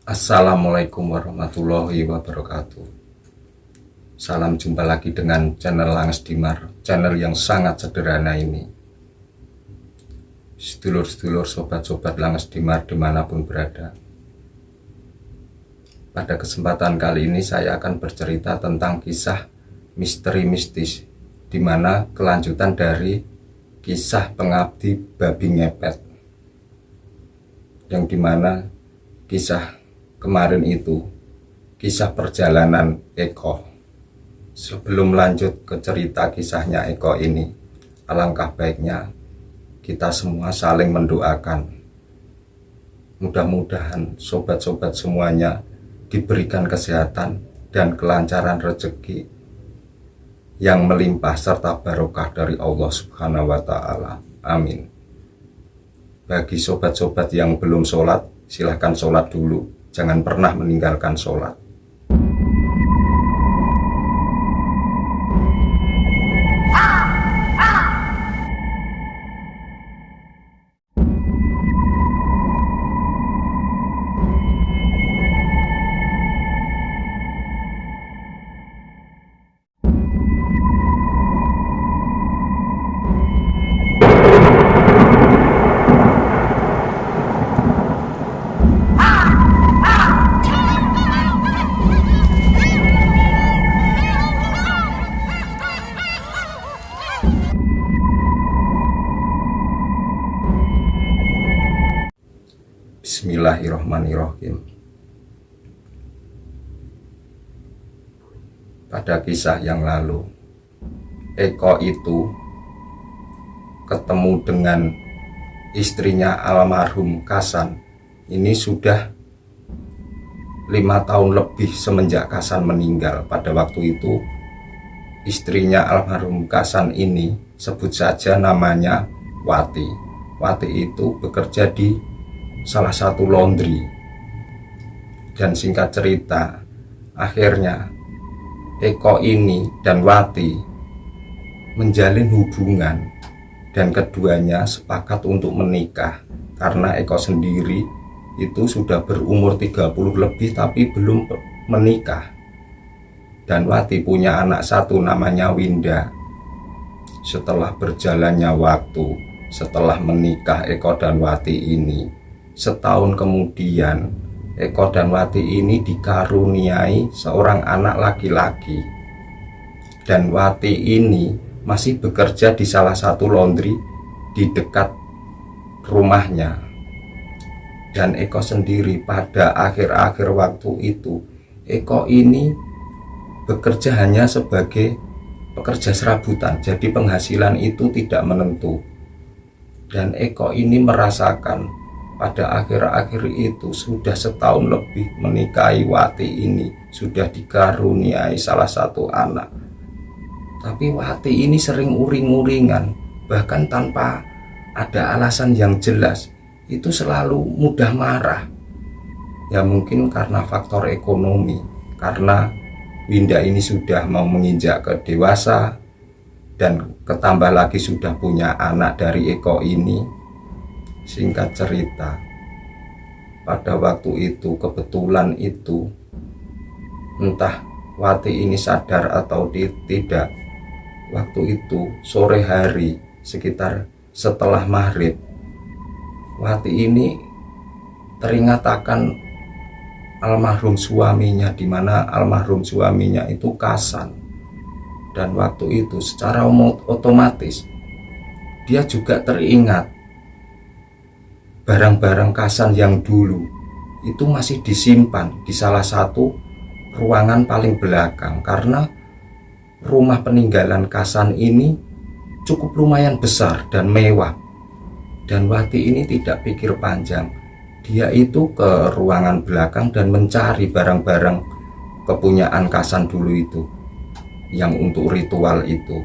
Assalamualaikum warahmatullahi wabarakatuh. Salam jumpa lagi dengan channel Langes Dimar, channel yang sangat sederhana ini. Sedulur-sedulur, sobat-sobat Langes Dimar dimanapun berada. Pada kesempatan kali ini saya akan bercerita tentang kisah misteri mistis, di mana kelanjutan dari kisah pengabdi babi ngepet, yang dimana kisah kemarin itu kisah perjalanan Eko. Sebelum lanjut ke cerita kisahnya Eko ini, alangkah baiknya kita semua saling mendoakan. Mudah-mudahan sobat-sobat semuanya diberikan kesehatan dan kelancaran rezeki yang melimpah serta barokah dari Allah Subhanahu wa Ta'ala. Amin. Bagi sobat-sobat yang belum sholat, silahkan sholat dulu. Jangan pernah meninggalkan sholat. Bismillahirrahmanirrahim. Pada kisah yang lalu, Eko itu ketemu dengan istrinya almarhum Kasan. Ini sudah 5 tahun lebih semenjak Kasan meninggal. Pada waktu itu istrinya almarhum Kasan ini, sebut saja namanya Wati. Wati itu bekerja di salah satu laundry, dan singkat cerita, akhirnya Eko ini dan Wati menjalin hubungan, dan keduanya sepakat untuk menikah karena Eko sendiri itu sudah berumur 30 lebih tapi belum menikah, dan Wati punya anak satu namanya Winda. Setelah berjalannya waktu, setelah menikah Eko dan Wati ini, setahun kemudian Eko dan Wati ini dikaruniai seorang anak laki-laki, dan Wati ini masih bekerja di salah satu laundry di dekat rumahnya. Dan Eko sendiri pada akhir-akhir waktu itu, Eko ini bekerja hanya sebagai pekerja serabutan, jadi penghasilan itu tidak menentu. Dan Eko ini merasakan pada akhir-akhir itu sudah setahun lebih menikahi Wati ini, sudah dikaruniai salah satu anak. Tapi Wati ini sering uring-uringan, bahkan tanpa ada alasan yang jelas. Itu selalu mudah marah. Ya mungkin karena faktor ekonomi, karena Winda ini sudah mau menginjak ke dewasa, dan ketambah lagi sudah punya anak dari Eko ini. Singkat cerita, pada waktu itu kebetulan itu, entah Wati ini sadar atau tidak, waktu itu sore hari sekitar setelah maghrib, Wati ini teringat akan almarhum suaminya, di mana almarhum suaminya itu Kasan. Dan waktu itu secara otomatis dia juga teringat barang-barang Kasan yang dulu itu masih disimpan di salah satu ruangan paling belakang, karena rumah peninggalan Kasan ini cukup lumayan besar dan mewah. Dan Wati ini tidak pikir panjang, dia itu ke ruangan belakang dan mencari barang-barang kepunyaan Kasan dulu itu, yang untuk ritual itu.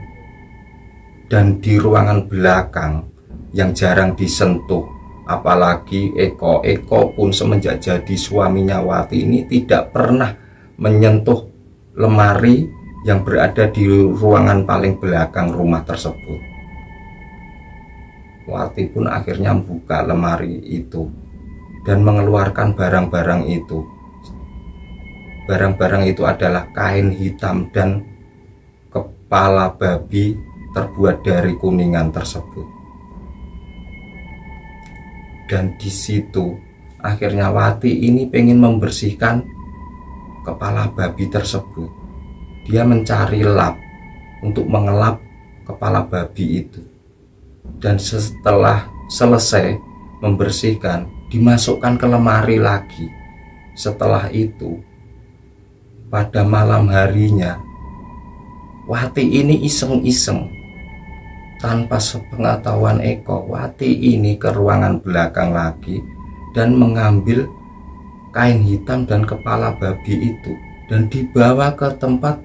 Dan di ruangan belakang yang jarang disentuh, apalagi Eko pun semenjak jadi suaminya Wati ini tidak pernah menyentuh lemari yang berada di ruangan paling belakang rumah tersebut. Wati pun akhirnya membuka lemari itu, dan mengeluarkan barang-barang itu. Barang-barang itu adalah kain hitam dan kepala babi terbuat dari kuningan tersebut. Dan di situ akhirnya Wati ini pengen membersihkan kepala babi tersebut. Dia mencari lap untuk mengelap kepala babi itu. Dan setelah selesai membersihkan, dimasukkan ke lemari lagi. Setelah itu, pada malam harinya, Wati ini iseng-iseng tanpa sepengetahuan Eko. Wati ini ke ruangan belakang lagi dan mengambil kain hitam dan kepala babi itu dan dibawa ke tempat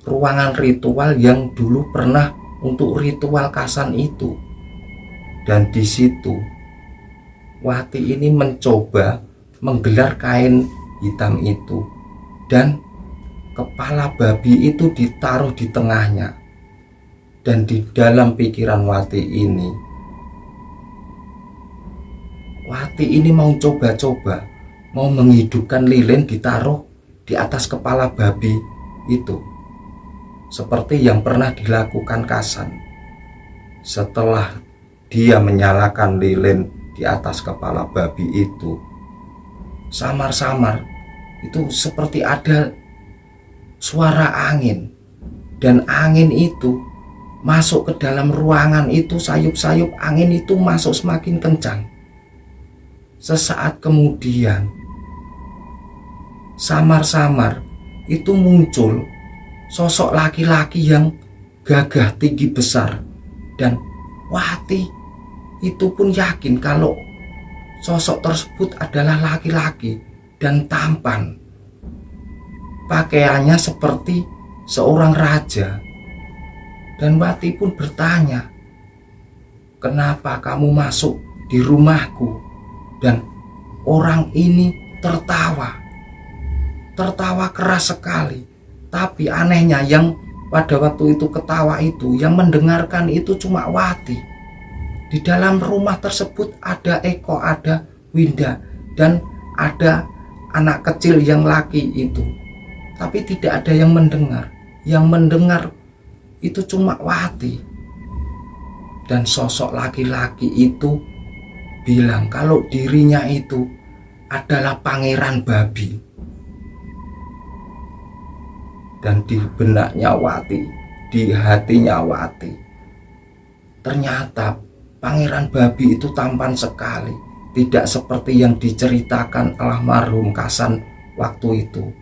ruangan ritual yang dulu pernah untuk ritual Kasan itu. Dan di situ Wati ini mencoba menggelar kain hitam itu dan kepala babi itu ditaruh di tengahnya. Dan di dalam pikiran Wati ini mau coba-coba, mau menghidupkan lilin ditaruh di atas kepala babi itu, seperti yang pernah dilakukan Kasan. Setelah dia menyalakan lilin di atas kepala babi itu, samar-samar itu seperti ada suara angin, dan angin itu masuk ke dalam ruangan itu. Sayup-sayup angin itu masuk semakin kencang. Sesaat kemudian samar-samar itu muncul sosok laki-laki yang gagah tinggi besar, dan Wati itu pun yakin kalau sosok tersebut adalah laki-laki dan tampan. Pakaiannya seperti seorang raja. Dan Wati pun bertanya, "Kenapa kamu masuk di rumahku?" Dan orang ini tertawa keras sekali. Tapi anehnya, yang pada waktu itu ketawa itu, yang mendengarkan itu cuma Wati. Di dalam rumah tersebut ada Eko, ada Winda, dan ada anak kecil yang laki itu. Tapi tidak ada yang mendengar. Yang mendengar itu cuma Wati. Dan sosok laki-laki itu bilang kalau dirinya itu adalah pangeran babi. Dan di benaknya Wati, di hatinya Wati, ternyata pangeran babi itu tampan sekali, tidak seperti yang diceritakan almarhum Kasan waktu itu.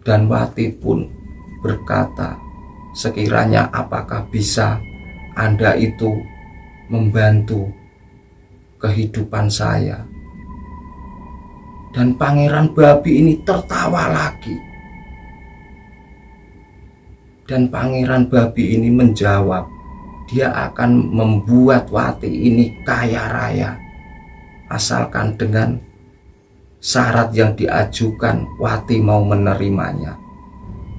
Dan Wati pun berkata, "Sekiranya apakah bisa Anda itu membantu kehidupan saya?" Dan pangeran babi ini tertawa lagi. Dan pangeran babi ini menjawab, dia akan membuat Wati ini kaya raya, asalkan dengan syarat yang diajukan Wati mau menerimanya.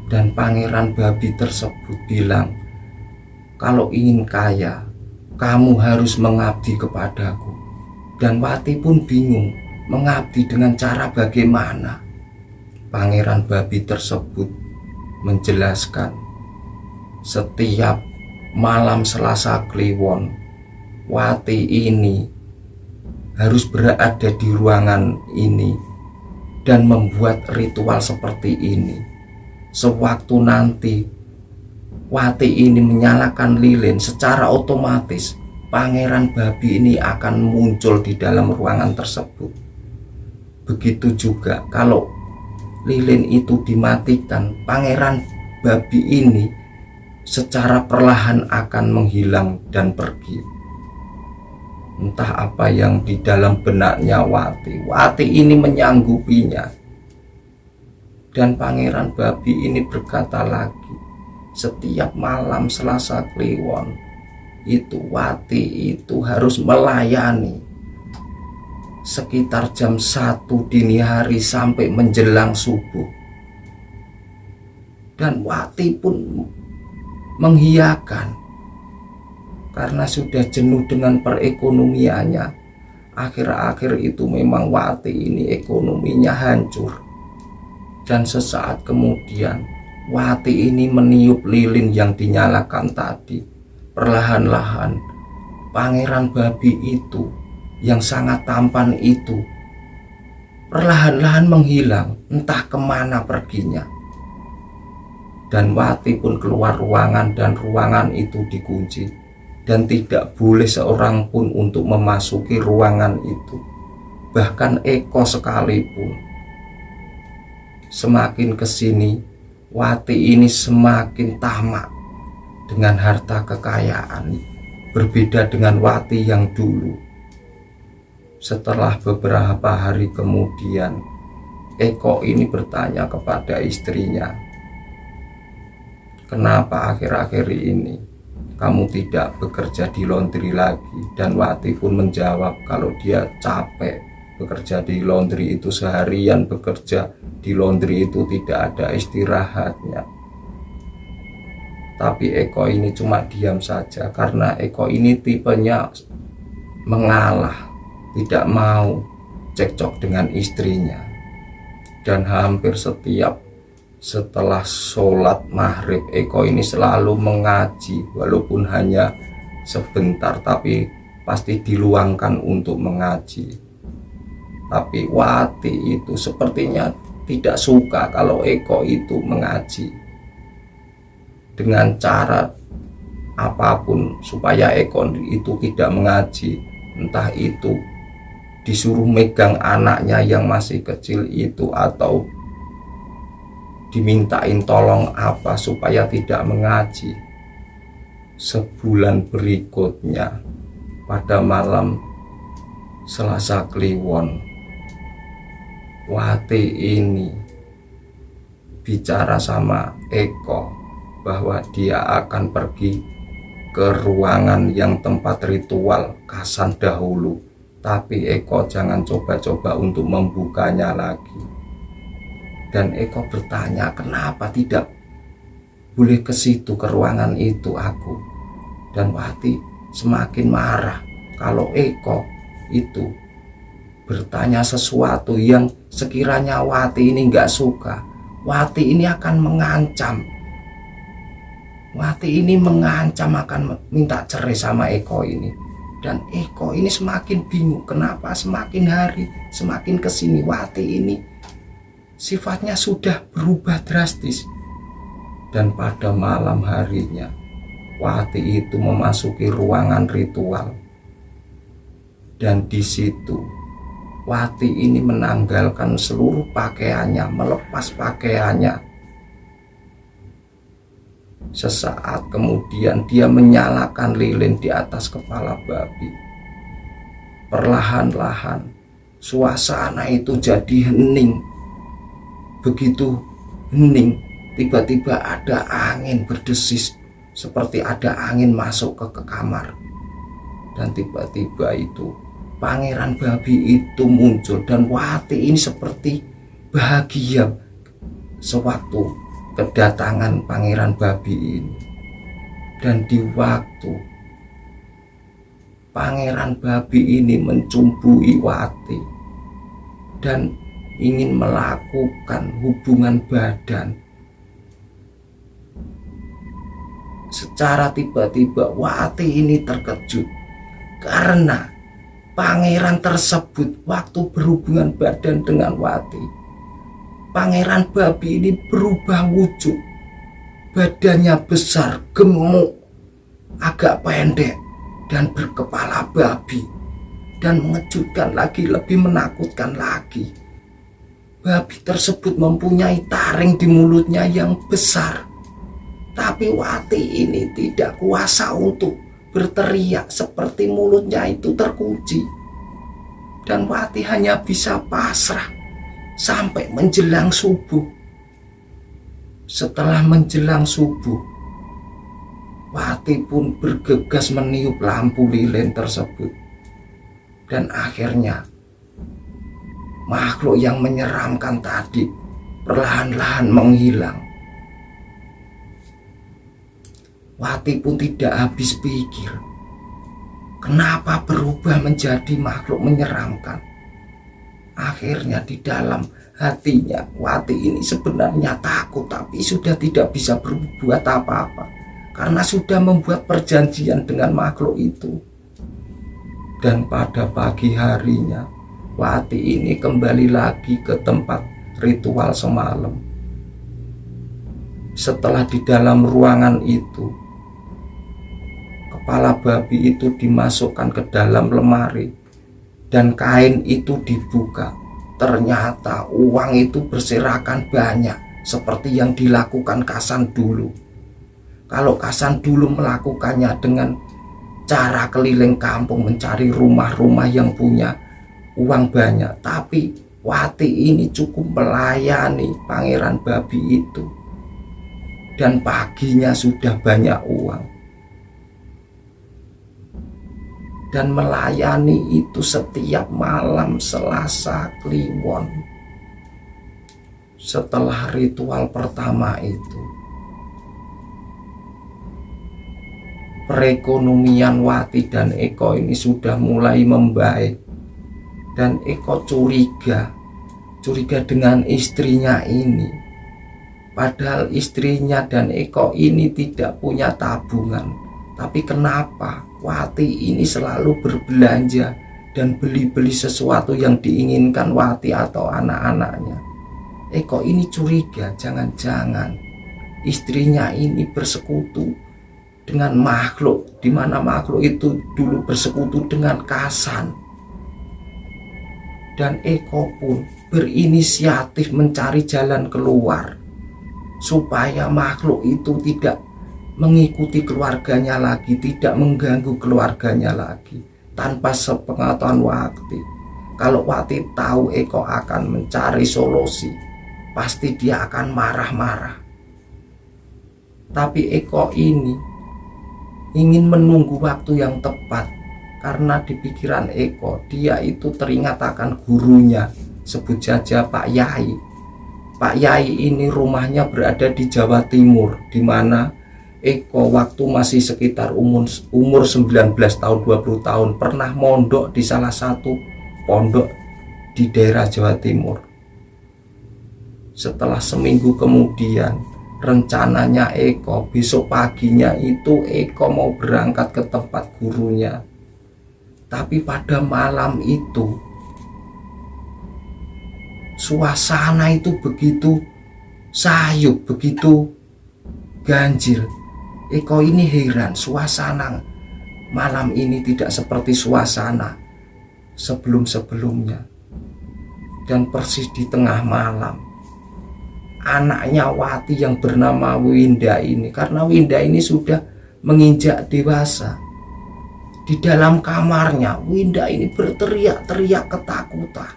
Dan pangeran babi tersebut bilang, "Kalau ingin kaya, kamu harus mengabdi kepadaku." Dan Wati pun bingung, mengabdi dengan cara bagaimana. Pangeran babi tersebut menjelaskan, setiap malam Selasa Kliwon, Wati ini harus berada di ruangan ini dan membuat ritual seperti ini. Sewaktu nanti Wati ini menyalakan lilin, secara otomatis pangeran babi ini akan muncul di dalam ruangan tersebut. Begitu juga kalau lilin itu dimatikan, pangeran babi ini secara perlahan akan menghilang dan pergi. Entah apa yang di dalam benaknya Wati. Wati ini menyanggupinya. Dan pangeran babi ini berkata lagi, setiap malam Selasa Kliwon itu Wati itu harus melayani sekitar jam 1 dini hari sampai menjelang subuh. Dan Wati pun menghiyakan karena sudah jenuh dengan perekonomiannya. akhir-akhir itu memang Wati ini ekonominya hancur. Dan sesaat kemudian Wati ini meniup lilin yang dinyalakan tadi. Perlahan-lahan pangeran babi itu yang sangat tampan itu perlahan-lahan menghilang, entah kemana perginya. Dan Wati pun keluar ruangan dan ruangan itu dikunci. Dan tidak boleh seorang pun untuk memasuki ruangan itu. Bahkan Eko sekalipun. Semakin kesini, Wati ini semakin tamak dengan harta kekayaan. Berbeda dengan Wati yang dulu. Setelah beberapa hari kemudian, Eko ini bertanya kepada istrinya, "Kenapa akhir-akhir ini kamu tidak bekerja di laundry lagi?" Dan Wati pun menjawab kalau dia capek bekerja di laundry itu, seharian bekerja di laundry itu tidak ada istirahatnya. Tapi Eko ini cuma diam saja karena Eko ini tipenya mengalah, tidak mau cekcok dengan istrinya. Dan hampir setiap setelah sholat maghrib, Eko ini selalu mengaji, walaupun hanya sebentar, tapi pasti diluangkan untuk mengaji. Tapi Wati itu sepertinya tidak suka kalau Eko itu mengaji. Dengan cara apapun supaya Eko itu tidak mengaji, entah itu disuruh megang anaknya yang masih kecil itu, atau dimintain tolong apa supaya tidak mengaji. Sebulan berikutnya, pada malam Selasa Kliwon, Wati ini bicara sama Eko bahwa dia akan pergi ke ruangan yang tempat ritual Kasan dahulu. Tapi Eko jangan coba-coba untuk membukanya lagi. Dan Eko bertanya, "Kenapa tidak boleh ke situ, ke ruangan itu aku?" Dan Wati semakin marah kalau Eko itu bertanya sesuatu yang sekiranya Wati ini nggak suka. Wati ini akan mengancam. Wati ini mengancam akan minta cerai sama Eko ini. Dan Eko ini semakin bingung, kenapa semakin hari semakin kesini Wati ini sifatnya sudah berubah drastis. Dan pada malam harinya Wati itu memasuki ruangan ritual. Dan di situ Wati ini menanggalkan seluruh pakaiannya, melepas pakaiannya. Sesaat kemudian dia menyalakan lilin di atas kepala babi. Perlahan-lahan suasana itu jadi hening. Begitu hening, tiba-tiba ada angin berdesis, seperti ada angin masuk ke kamar. Dan tiba-tiba itu pangeran babi itu muncul, dan Wati ini seperti bahagia sewaktu kedatangan pangeran babi ini. Dan di waktu pangeran babi ini mencumbui Wati dan ingin melakukan hubungan badan, secara tiba-tiba Wati ini terkejut karena pangeran tersebut waktu berhubungan badan dengan Wati, pangeran babi ini berubah wujud. Badannya besar, gemuk, agak pendek, dan berkepala babi. Dan mengejutkan lagi, lebih menakutkan lagi, babi tersebut mempunyai taring di mulutnya yang besar. Tapi Wati ini tidak kuasa untuk berteriak seperti mulutnya itu terkunci. Dan Wati hanya bisa pasrah sampai menjelang subuh. Setelah menjelang subuh, Wati pun bergegas meniup lampu lilin tersebut. Dan akhirnya makhluk yang menyeramkan tadi perlahan-lahan menghilang. Wati pun tidak habis pikir. Kenapa berubah menjadi makhluk menyeramkan? Akhirnya di dalam hatinya Wati ini sebenarnya takut, tapi sudah tidak bisa berbuat apa-apa karena sudah membuat perjanjian dengan makhluk itu. Dan pada pagi harinya Wati ini kembali lagi ke tempat ritual semalam. Setelah di dalam ruangan itu, kepala babi itu dimasukkan ke dalam lemari dan kain itu dibuka. Ternyata uang itu berserakan banyak seperti yang dilakukan Kasan dulu. Kalau Kasan dulu melakukannya dengan cara keliling kampung mencari rumah-rumah yang punya uang banyak, tapi Wati ini cukup melayani pangeran babi itu. Dan paginya sudah banyak uang. Dan melayani itu setiap malam Selasa Kliwon. Setelah ritual pertama itu, perekonomian Wati dan Eko ini sudah mulai membaik. Dan Eko curiga dengan istrinya ini. Padahal istrinya dan Eko ini tidak punya tabungan. Tapi kenapa Wati ini selalu berbelanja dan beli-beli sesuatu yang diinginkan Wati atau anak-anaknya? Eko ini curiga, jangan-jangan istrinya ini bersekutu dengan makhluk, di mana makhluk itu dulu bersekutu dengan Kasan. Dan Eko pun berinisiatif mencari jalan keluar supaya makhluk itu tidak mengikuti keluarganya lagi, tidak mengganggu keluarganya lagi. Tanpa sepengetahuan Wati, kalau Wati tahu Eko akan mencari solusi, pasti dia akan marah-marah. Tapi Eko ini ingin menunggu waktu yang tepat, karena di pikiran Eko dia itu teringat akan gurunya, sebut saja Pak Yai. Pak Yai ini rumahnya berada di Jawa Timur, di mana Eko waktu masih sekitar umur 19 tahun, 20 tahun pernah mondok di salah satu pondok di daerah Jawa Timur. Setelah seminggu kemudian, rencananya Eko besok paginya itu Eko mau berangkat ke tempat gurunya. Tapi pada malam itu suasana itu begitu sayup, begitu ganjil. Eko ini heran, suasana malam ini tidak seperti suasana sebelum-sebelumnya. Dan persis di tengah malam, anaknya Wati yang bernama Winda ini, karena Winda ini sudah menginjak dewasa, di dalam kamarnya Winda ini berteriak-teriak ketakutan.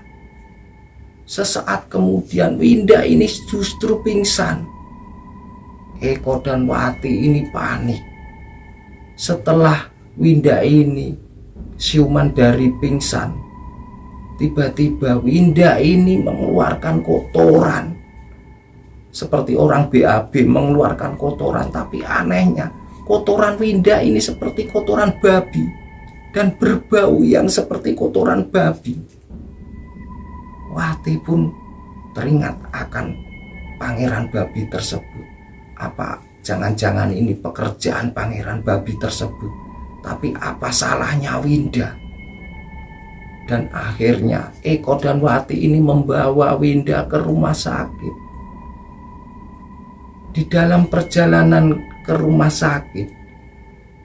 Sesaat kemudian Winda ini justru pingsan. Eko dan Wati ini panik. Setelah Winda ini siuman dari pingsan, tiba-tiba Winda ini mengeluarkan kotoran. Seperti orang BAB mengeluarkan kotoran, tapi anehnya kotoran Winda ini seperti kotoran babi dan berbau yang seperti kotoran babi. Wati pun teringat akan pangeran babi tersebut. Apa jangan-jangan ini pekerjaan pangeran babi tersebut? Tapi apa salahnya Winda? Dan akhirnya Eko dan Wati ini membawa Winda ke rumah sakit. Di dalam perjalanan ke rumah sakit,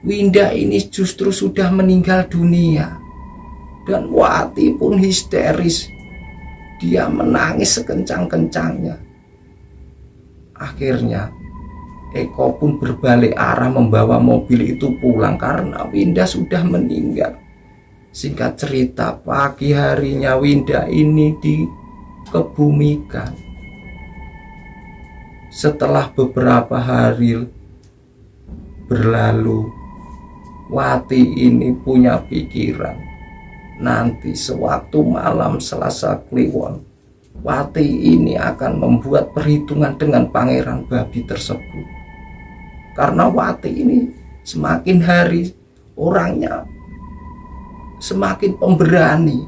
Winda ini justru sudah meninggal dunia. Dan Wati pun histeris. Dia menangis sekencang-kencangnya. Akhirnya Eko pun berbalik arah membawa mobil itu pulang karena Winda sudah meninggal. Singkat cerita, pagi harinya Winda ini dikebumikan. Setelah beberapa hari berlalu, Wati ini punya pikiran, nanti sewaktu malam Selasa Kliwon, Wati ini akan membuat perhitungan dengan pangeran babi tersebut. Karena Wati ini semakin hari orangnya semakin pemberani.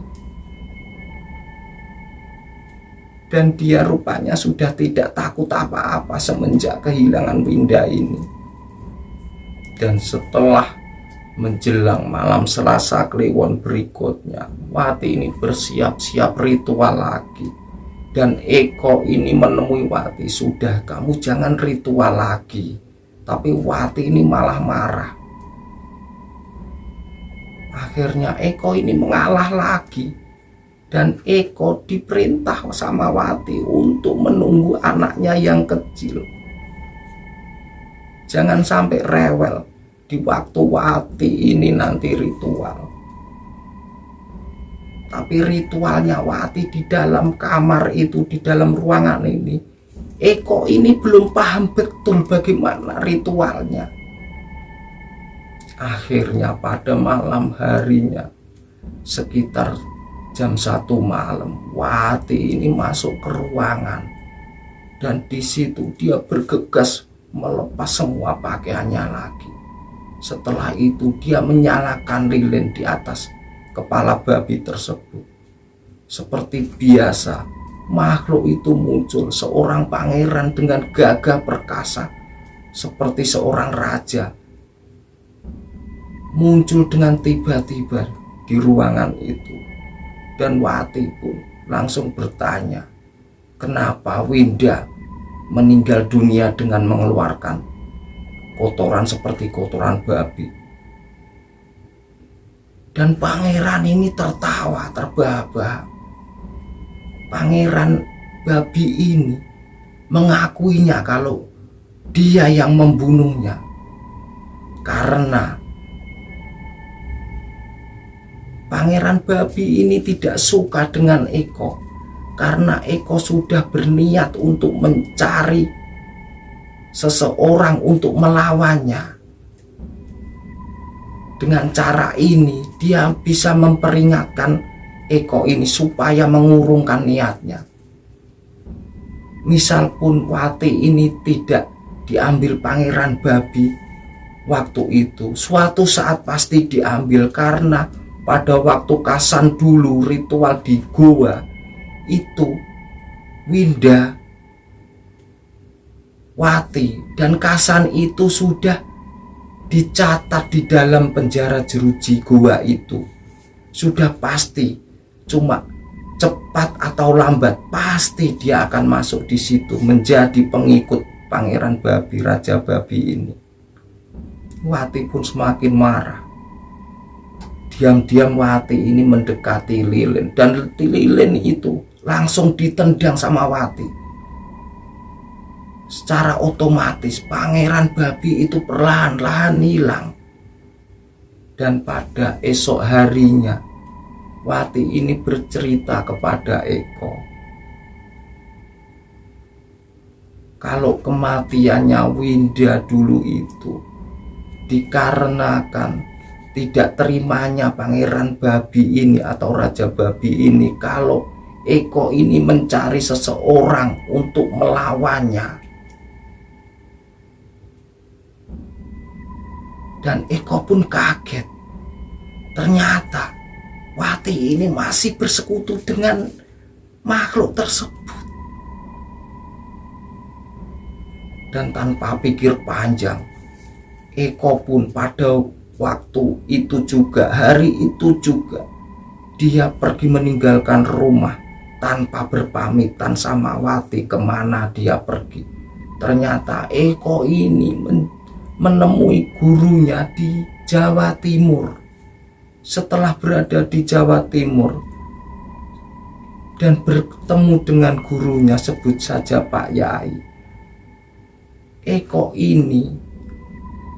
Dan dia rupanya sudah tidak takut apa-apa semenjak kehilangan Winda ini. Dan setelah menjelang malam Selasa Kliwon berikutnya, Wati ini bersiap-siap ritual lagi. Dan Eko ini menemui Wati, "Sudah, kamu jangan ritual lagi." Tapi Wati ini malah marah. Akhirnya Eko ini mengalah lagi. Dan Eko diperintah sama Wati untuk menunggu anaknya yang kecil. Jangan sampai rewel di waktu Wati ini nanti ritual. Tapi ritualnya Wati di dalam kamar itu, di dalam ruangan ini, Eko ini belum paham betul bagaimana ritualnya. Akhirnya pada malam harinya, sekitar jam 1 malam, Wati ini masuk ke ruangan. Dan di situ dia bergegas melepas semua pakaiannya lagi. Setelah itu dia menyalakan lilin di atas kepala babi tersebut. Seperti biasa, makhluk itu muncul, seorang pangeran dengan gagah perkasa seperti seorang raja. Muncul dengan tiba-tiba di ruangan itu. Dan Wati pun langsung bertanya, kenapa Winda meninggal dunia dengan mengeluarkan kotoran seperti kotoran babi. Dan pangeran ini tertawa terbahak-bahak. Pangeran babi ini mengakuinya kalau dia yang membunuhnya. Karena pangeran babi ini tidak suka dengan Eko, karena Eko sudah berniat untuk mencari seseorang untuk melawannya. Dengan cara ini dia bisa memperingatkan Eko ini supaya mengurungkan niatnya. Misal pun Wati ini tidak diambil pangeran babi waktu itu, suatu saat pasti diambil, karena pada waktu Kasan dulu ritual di goa itu, Winda, Wati, dan Kasan itu sudah dicatat di dalam penjara jeruji goa itu. Sudah pasti, cuma cepat atau lambat pasti dia akan masuk di situ menjadi pengikut pangeran babi, raja babi ini. Wati pun semakin marah. Diam-diam Wati ini mendekati lilin, dan lilin itu langsung ditendang sama Wati. Secara otomatis pangeran babi itu perlahan-lahan hilang. Dan pada esok harinya Wati ini bercerita kepada Eko kalau kematiannya Winda dulu itu dikarenakan tidak terimanya pangeran babi ini atau raja babi ini kalau Eko ini mencari seseorang untuk melawannya. Dan Eko pun kaget. Ternyata Wati ini masih bersekutu dengan makhluk tersebut. Dan tanpa pikir panjang, Eko pun pada waktu itu juga, hari itu juga, dia pergi meninggalkan rumah tanpa berpamitan sama Wati kemana dia pergi. Ternyata Eko ini menemui gurunya di Jawa Timur. Setelah berada di Jawa Timur dan bertemu dengan gurunya, sebut saja Pak Yai, Eko ini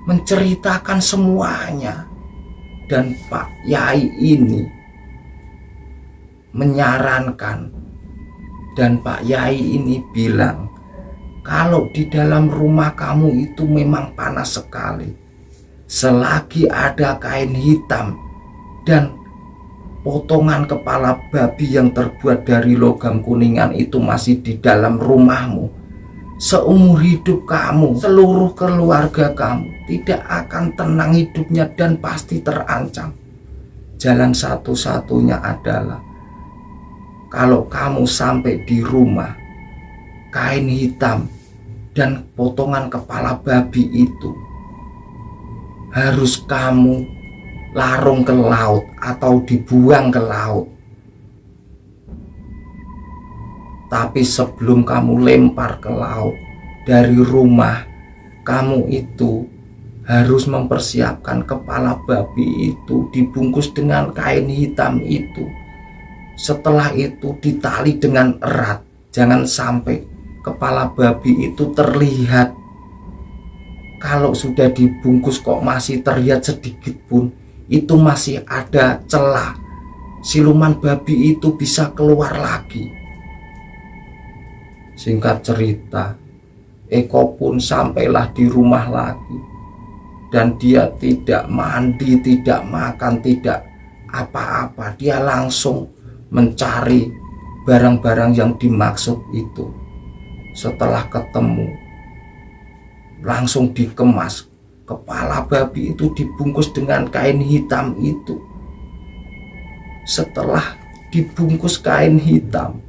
menceritakan semuanya. Dan Pak Yai ini menyarankan, dan Pak Yai ini bilang, kalau di dalam rumah kamu itu memang panas sekali, selagi ada kain hitam dan potongan kepala babi yang terbuat dari logam kuningan itu masih di dalam rumahmu, seumur hidup kamu, seluruh keluarga kamu tidak akan tenang hidupnya dan pasti terancam. jalan satu-satunya adalah kalau kamu sampai di rumah, kain hitam dan potongan kepala babi itu harus kamu larung ke laut atau dibuang ke laut. Tapi sebelum kamu lempar ke laut dari rumah, kamu itu harus mempersiapkan kepala babi itu dibungkus dengan kain hitam itu. Setelah itu ditali dengan erat, jangan sampai kepala babi itu terlihat. Kalau sudah dibungkus kok masih terlihat sedikit pun, itu masih ada celah. Siluman babi itu bisa keluar lagi. Singkat cerita, Eko pun sampailah di rumah lagi. Dan dia tidak mandi, tidak makan, tidak apa-apa. Dia langsung mencari barang-barang yang dimaksud itu. Setelah ketemu, langsung dikemas. Kepala babi itu dibungkus dengan kain hitam itu. Setelah dibungkus kain hitam,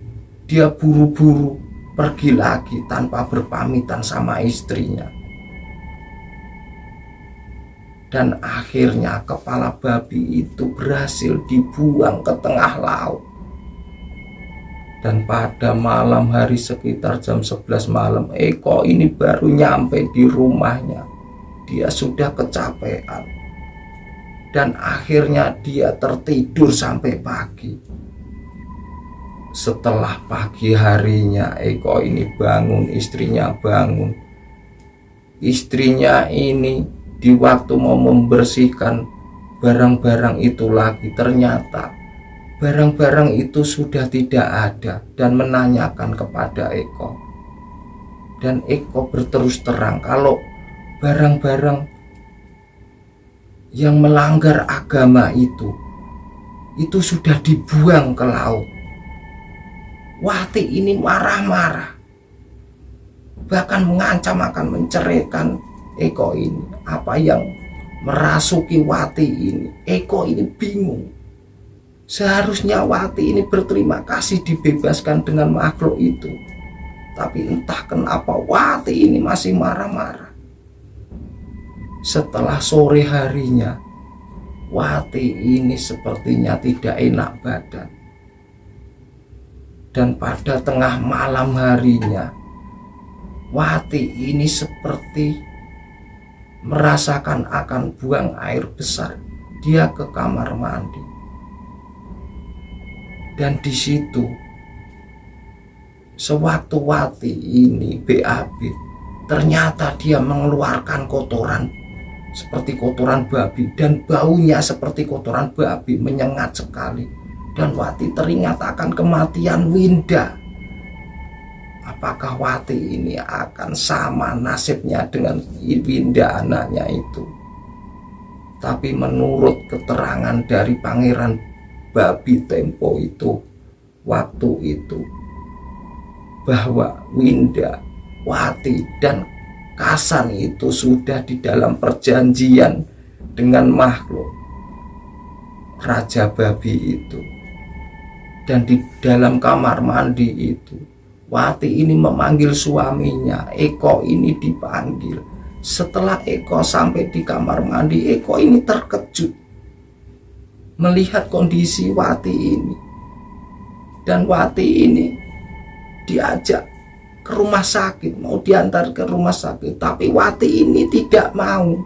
dia buru-buru pergi lagi tanpa berpamitan sama istrinya. Dan akhirnya kepala babi itu berhasil dibuang ke tengah laut. Dan pada malam hari sekitar jam 11 malam, Eko ini baru nyampe di rumahnya. Dia sudah kecapean. Dan akhirnya dia tertidur sampai pagi. Setelah pagi harinya, Eko ini bangun, istrinya bangun. Istrinya ini di waktu mau membersihkan barang-barang itu lagi, ternyata barang-barang itu sudah tidak ada dan menanyakan kepada Eko. Dan Eko berterus terang kalau barang-barang yang melanggar agama itu sudah dibuang ke laut. Wati ini marah-marah, bahkan mengancam akan menceraikan Eko ini. Apa yang merasuki Wati ini, Eko ini bingung. Seharusnya Wati ini berterima kasih dibebaskan dengan makhluk itu, tapi entah kenapa Wati ini masih marah-marah. Setelah sore harinya, Wati ini sepertinya tidak enak badan. Dan pada tengah malam harinya, Wati ini seperti merasakan akan buang air besar. Dia ke kamar mandi. Dan di situ, sewaktu Wati ini BAB, ternyata dia mengeluarkan kotoran seperti kotoran babi. Dan baunya seperti kotoran babi, menyengat sekali. Dan Wati teringat akan kematian Winda. Apakah Wati ini akan sama nasibnya dengan Winda anaknya itu? Tapi menurut keterangan dari Pangeran Babi Tempo itu, waktu itu, bahwa Winda, Wati, dan Kasan itu sudah di dalam perjanjian dengan makhluk Raja Babi itu. Dan di dalam kamar mandi itu, Wati ini memanggil suaminya. Eko ini dipanggil. Setelah Eko sampai di kamar mandi, Eko ini terkejut melihat kondisi Wati ini. Dan Wati ini diajak ke rumah sakit, mau diantar ke rumah sakit, tapi Wati ini tidak mau.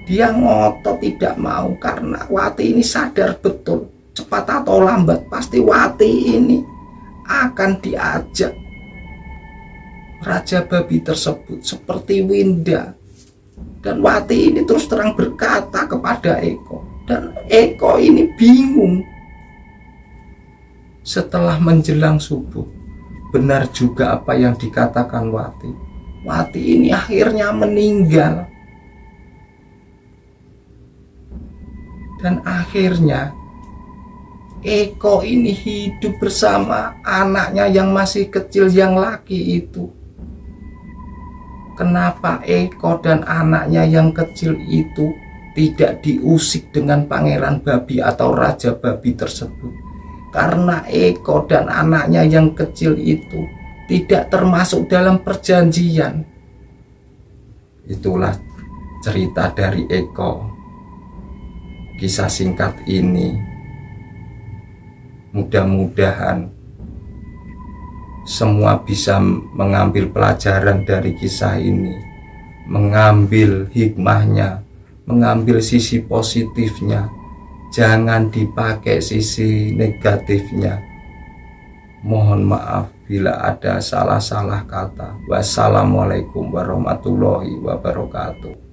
Dia ngotot tidak mau karena Wati ini sadar betul, cepat atau lambat pasti Wati ini akan diajak Raja Babi tersebut seperti Winda. Dan Wati ini terus terang berkata kepada Eko, dan Eko ini bingung. Setelah menjelang subuh, benar juga apa yang dikatakan Wati. Wati ini akhirnya meninggal. Dan akhirnya Eko ini hidup bersama anaknya yang masih kecil yang laki itu. Kenapa Eko dan anaknya yang kecil itu tidak diusik dengan pangeran babi atau raja babi tersebut, karena Eko dan anaknya yang kecil itu tidak termasuk dalam perjanjian. Itulah cerita dari Eko. Kisah singkat ini mudah-mudahan semua bisa mengambil pelajaran dari kisah ini, mengambil hikmahnya, mengambil sisi positifnya, jangan dipakai sisi negatifnya. Mohon maaf bila ada salah-salah kata. Wassalamualaikum warahmatullahi wabarakatuh.